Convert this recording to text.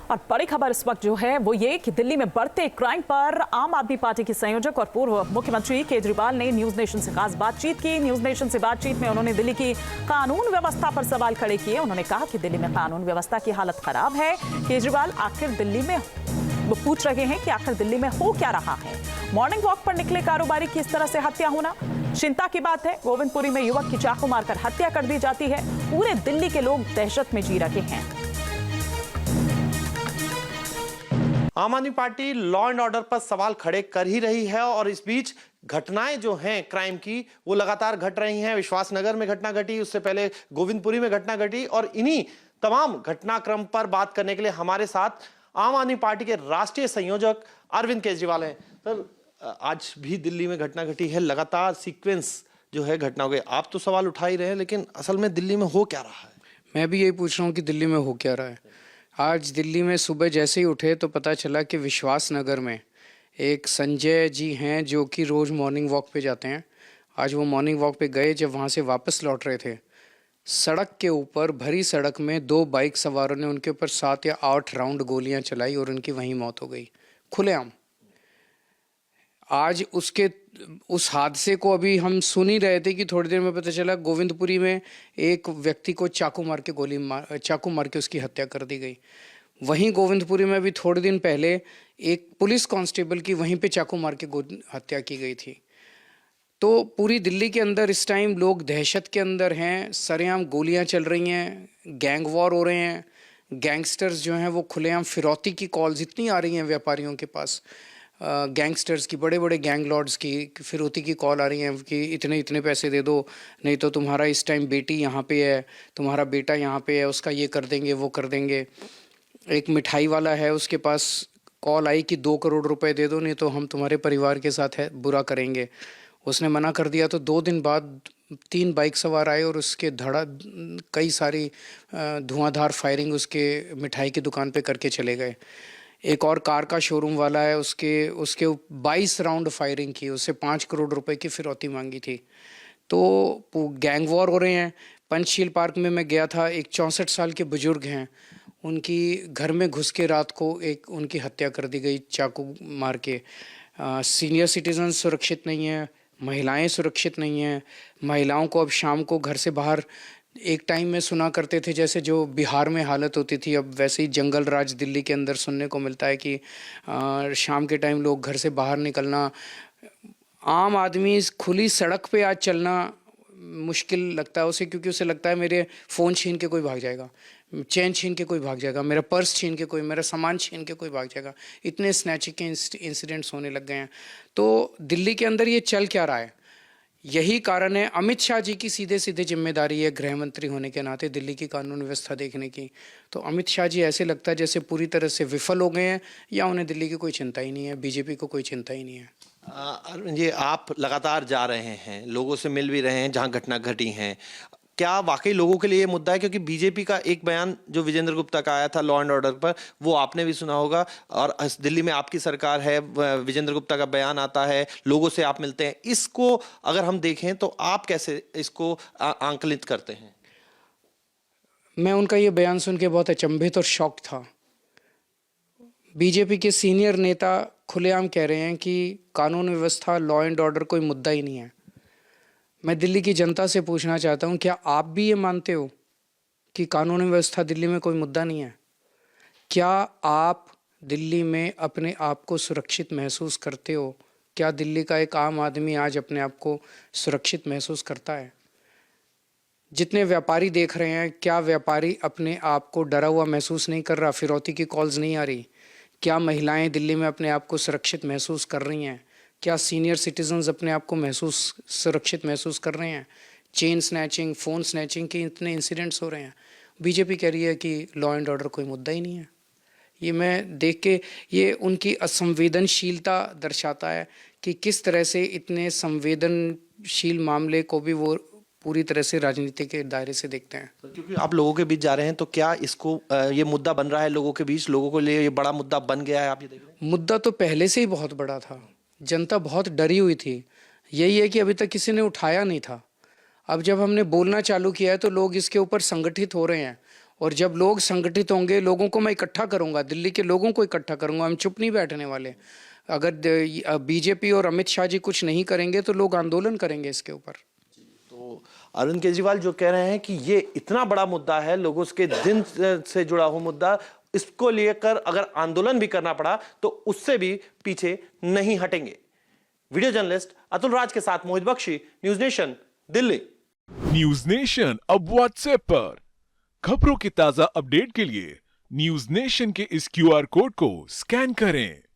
और बड़ी खबर इस वक्त जो है वो ये कि दिल्ली में बढ़ते क्राइम पर आम आदमी पार्टी की संयोजक और पूर्व मुख्यमंत्री केजरीवाल ने न्यूज नेशन से खास बातचीत की। न्यूज नेशन से बातचीत में उन्होंने दिल्ली की कानून व्यवस्था पर सवाल खड़े किए। उन्होंने कहा कि दिल्ली में कानून व्यवस्था की हालत खराब है। केजरीवाल आखिर दिल्ली में वो पूछ रहे हैं कि आखिर दिल्ली में हो क्या रहा है। मॉर्निंग वॉक पर निकले कारोबारी की इस तरह से हत्या होना चिंता की बात है। गोविंदपुरी में युवक की चाकू मारकर हत्या कर दी जाती है। पूरे दिल्ली के लोग दहशत में जी रहे हैं। आम आदमी पार्टी लॉ एंड ऑर्डर पर सवाल खड़े कर ही रही है और इस बीच घटनाएं जो हैं क्राइम की वो लगातार घट रही हैं। विश्वासनगर में घटना घटी, उससे पहले गोविंदपुरी में घटना घटी और इन्हीं तमाम घटनाक्रम पर बात करने के लिए हमारे साथ आम आदमी पार्टी के राष्ट्रीय संयोजक अरविंद केजरीवाल हैं। सर, आज भी दिल्ली में घटना घटी है, लगातार सीक्वेंस जो है घटनाओं के, आप तो सवाल उठा ही रहे हैं, लेकिन असल में दिल्ली में हो क्या रहा है? मैं भी यही पूछ रहा हूँ कि दिल्ली में हो क्या रहा है। आज दिल्ली में सुबह जैसे ही उठे तो पता चला कि विश्वास नगर में एक संजय जी हैं जो कि रोज़ मॉर्निंग वॉक पे जाते हैं। आज वो मॉर्निंग वॉक पे गए, जब वहाँ से वापस लौट रहे थे, सड़क के ऊपर भरी सड़क में 2 बाइक सवारों ने उनके ऊपर 7 या 8 राउंड गोलियां चलाई और उनकी वहीं मौत हो गई, खुलेआम। आज उस हादसे को अभी हम सुन ही रहे थे कि थोड़ी देर में पता चला गोविंदपुरी में एक व्यक्ति को चाकू मार के उसकी हत्या कर दी गई। वहीं गोविंदपुरी में भी थोड़े दिन पहले एक पुलिस कांस्टेबल की वहीं पे चाकू मार के हत्या की गई थी। तो पूरी दिल्ली के अंदर इस टाइम लोग दहशत के अंदर हैं। सरेआम गोलियां चल रही हैं, गैंग वॉर हो रहे हैं, गैंगस्टर्स जो हैं वो खुलेआम फिरौती की कॉल्स इतनी आ रही हैं व्यापारियों के पास, गैंगस्टर्स की, बड़े बड़े गैंग लॉर्ड्स की फिरौती की कॉल आ रही हैं कि इतने इतने पैसे दे दो, नहीं तो तुम्हारा इस टाइम बेटी यहाँ पे है, तुम्हारा बेटा यहाँ पे है, उसका ये कर देंगे वो कर देंगे। एक मिठाई वाला है, उसके पास कॉल आई कि 2 करोड़ रुपए दे दो, नहीं तो हम तुम्हारे परिवार के साथ है बुरा करेंगे। उसने मना कर दिया तो 2 दिन बाद 3 बाइक सवार आए और उसके कई सारी धुआंधार फायरिंग उसके मिठाई की दुकान पे करके चले गए। एक और कार का शोरूम वाला है, उसके 22 राउंड फायरिंग की, उससे 5 करोड़ रुपए की फिरौती मांगी थी। तो गैंग वॉर हो रहे हैं। पंचशील पार्क में मैं गया था, एक 64 साल के बुजुर्ग हैं, उनकी घर में घुस के रात को उनकी हत्या कर दी गई चाकू मार के। सीनियर सिटीजन सुरक्षित नहीं है, महिलाएं सुरक्षित नहीं हैं। महिलाओं को अब शाम को घर से बाहर, एक टाइम में सुना करते थे जैसे जो बिहार में हालत होती थी, अब वैसे ही जंगल राज दिल्ली के अंदर सुनने को मिलता है कि शाम के टाइम लोग घर से बाहर निकलना, आम आदमी खुली सड़क पे आज चलना मुश्किल लगता है उसे, क्योंकि उसे लगता है मेरे फ़ोन छीन के कोई भाग जाएगा, चेन छीन के कोई भाग जाएगा, मेरा पर्स छीन के कोई, मेरा सामान छीन के कोई भाग जाएगा। इतने स्नैचिंग के इंसिडेंट्स होने लग गए हैं। तो दिल्ली के अंदर ये चल क्या रहा है? यही कारण है, अमित शाह जी की सीधे सीधे जिम्मेदारी है गृह मंत्री होने के नाते दिल्ली की कानून व्यवस्था देखने की। तो अमित शाह जी ऐसे लगता है जैसे पूरी तरह से विफल हो गए हैं, या उन्हें दिल्ली की कोई चिंता ही नहीं है, बीजेपी को कोई चिंता ही नहीं है। अरविंद जी, आप लगातार जा रहे हैं, लोगों से मिल भी रहे हैं जहां घटना घटी हैं, क्या वाकई लोगों के लिए ये मुद्दा है? क्योंकि बीजेपी का एक बयान जो विजेंद्र गुप्ता का आया था लॉ एंड ऑर्डर पर, वो आपने भी सुना होगा, और दिल्ली में आपकी सरकार है, विजेंद्र गुप्ता का बयान आता है, लोगों से आप मिलते हैं, इसको अगर हम देखें तो आप कैसे इसको आंकलित करते हैं? मैं उनका ये बयान सुन के बहुत अचंभित और शॉक्ड था। बीजेपी के सीनियर नेता खुलेआम कह रहे हैं कि कानून व्यवस्था, लॉ एंड ऑर्डर कोई मुद्दा ही नहीं है। मैं दिल्ली की जनता से पूछना चाहता हूं, क्या आप भी ये मानते हो कि कानून व्यवस्था दिल्ली में कोई मुद्दा नहीं है? क्या आप दिल्ली में अपने आप को सुरक्षित महसूस करते हो? क्या दिल्ली का एक आम आदमी आज अपने आप को सुरक्षित महसूस करता है? जितने व्यापारी देख रहे हैं, क्या व्यापारी अपने आप को डरा हुआ महसूस नहीं कर रहा? फिरौती की कॉल्स नहीं आ रही? क्या महिलाएं दिल्ली में अपने आप को सुरक्षित महसूस कर रही हैं? क्या सीनियर सिटीजन्स अपने आप को सुरक्षित महसूस कर रहे हैं? चेन स्नैचिंग, फ़ोन स्नैचिंग के इतने इंसिडेंट्स हो रहे हैं। बीजेपी कह रही है कि लॉ एंड ऑर्डर कोई मुद्दा ही नहीं है। ये मैं देख के, ये उनकी असंवेदनशीलता दर्शाता है कि किस तरह से इतने संवेदनशील मामले को भी वो पूरी तरह से राजनीति के दायरे से देखते हैं। क्योंकि आप लोगों के बीच जा रहे हैं, तो क्या इसको ये मुद्दा बन रहा है लोगों के बीच, लोगों के लिए ये बड़ा मुद्दा बन गया है? आप ये देख रहे हैं, मुद्दा तो पहले से ही बहुत बड़ा था, जनता बहुत डरी हुई थी। यही है कि अभी तक किसी ने उठाया नहीं था। अब जब हमने बोलना चालू किया है तो लोग इसके ऊपर संगठित हो रहे हैं और जब लोग संगठित होंगे, लोगों को मैं इकट्ठा करूंगा, दिल्ली के लोगों को इकट्ठा करूंगा, हम चुप नहीं बैठने वाले। अगर बीजेपी और अमित शाह जी कुछ नहीं करेंगे तो लोग आंदोलन करेंगे इसके ऊपर। तो अरविंद केजरीवाल जो कह रहे हैं कि ये इतना बड़ा मुद्दा है, लोगों के दिन से जुड़ा हुआ मुद्दा, इसको लेकर अगर आंदोलन भी करना पड़ा तो उससे भी पीछे नहीं हटेंगे। वीडियो जर्नलिस्ट अतुल राज के साथ Mohit Bakshi, news nation, Delhi. News nation अब व्हाट्सएप पर खबरों की ताजा अपडेट के लिए न्यूज नेशन के इस क्यूआर कोड को स्कैन करें